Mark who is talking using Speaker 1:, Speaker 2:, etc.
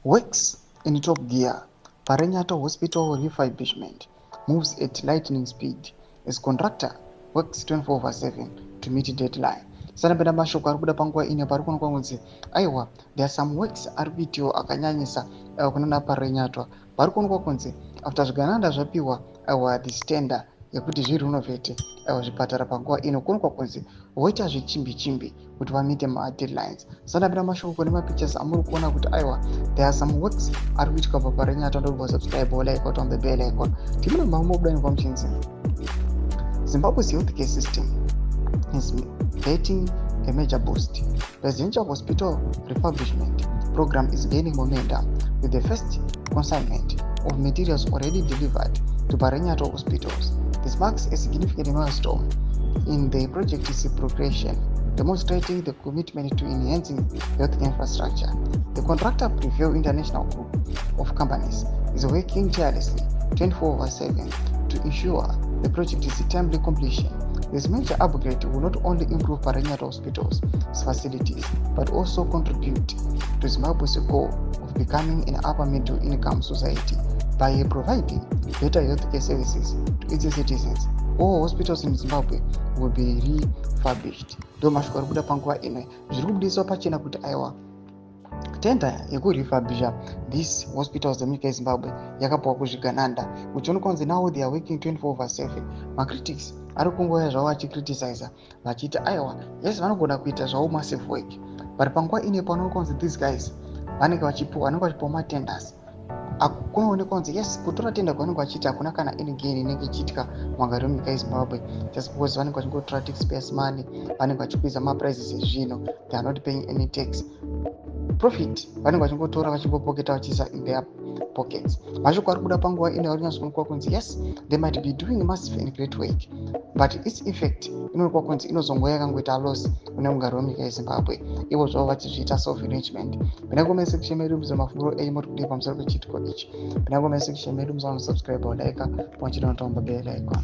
Speaker 1: Works in top gear. Parenyato Hospital refurbishment moves at lightning speed as contractor works 24/7 to meet deadline. Sanapenda mashoko ari kuda panguva ine pari kuonekwa kunzi aiwa there are some works ari kuitiwa akanyanyisa kunana parenyato pari kuonekwa kunzi after zvigananda zvapiwa aiwa this tender yekuti zvirenovate zvipatara panguva ino kuonekwa kunzi voita zvechimbi kuti vamite madeadlines. Sanapenda mashoko nemapictures amuri kuona kuti aiwa there are some works ari kuitika paparenyato. Don't subscribe like on the bell icon. Timuna mamu obudani kwa mchinzi. Zimbabwe's healthcare system is getting a major boost. Presidential hospital refurbishment program is gaining momentum with the first consignment of materials already delivered to Parenyato hospitals. This marks a significant milestone in the project's progression, demonstrating the commitment to enhancing health infrastructure. The contractor Preview International Group of companies is working tirelessly 24/7 to ensure the project's timely completion. This major upgrade will not only improve Parenyato Hospital's facilities, but also contribute to Zimbabwe's goal of becoming an upper middle income society by providing better healthcare services to its citizens. All hospitals in Zimbabwe will be refurbished. Ndo mashoko ari kuda panguva ino zviri kubudiswa pachena kuti aiwa tenda yekurefabisha these hospitals dzemunyika yezimbabwe yakapuwa kuzvigananda uchionekwa kunzi now they are working 24/7. Macritics ari kungoya zvavo vachicriticize vachiti aiwa yes vanogona kuita zvavo massive work but panguva ine panoonekwa kunzi these guys vanenge vachipuwa matenders kunoonekwa kunzi yes kutora tenda kwavanenge vachiita hakuna kana any gain inenge ichiitika mumagariro emunyika yezimbabwe just because vanenge vachingotora taxpayers money, vanenge vachikwidza maprices ezvinhu, they are not paying any tax. Profit vanenge vachingotora vachingopoketa vachiisa in their pockets. Mashoko ari kuda panguva ino ari kunyatsonekwa kunzi yes they might be doing massive and great work but its effect inoonekwa kunzi inozongoya yakangoita loss kune mugariro wemunyika yezimbabwe ivo zvavo vachizviita self enrichment. Pinangome section medu muzamafunguro enyu muri kudii pamusoro pechitiko ichi. Pinangome section medu musanosubscribe like pamwe chete notomba bell icon.